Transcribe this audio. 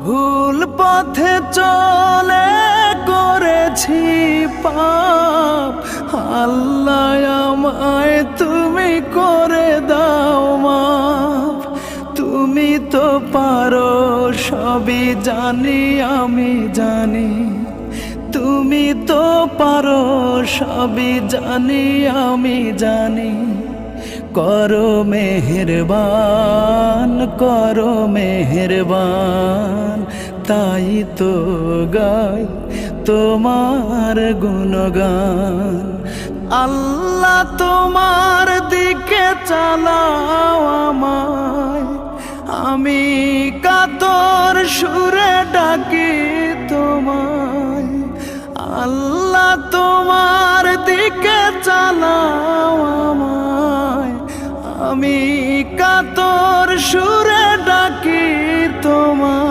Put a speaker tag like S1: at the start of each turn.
S1: ভুল পথে চলে করেছি পাপ, আল্লাহ আমায় তুমি করে দাও মাফ। তুমি তো পারো সবই জানি আমি জানি, তুমি তো পারো সবই জানি আমি জানি। করো মেহেরবান, করো মেহেরবান, তাই তো গাই তোমার গুণগান। আল্লাহ তোমার দিকে চালাও আমায়, আমি কাতর সুরে ডাকি তোমায়। আল্লাহ তোমার দিকে চালাও আমায়, আমি কাতর সুরে ডাকি তোমায়।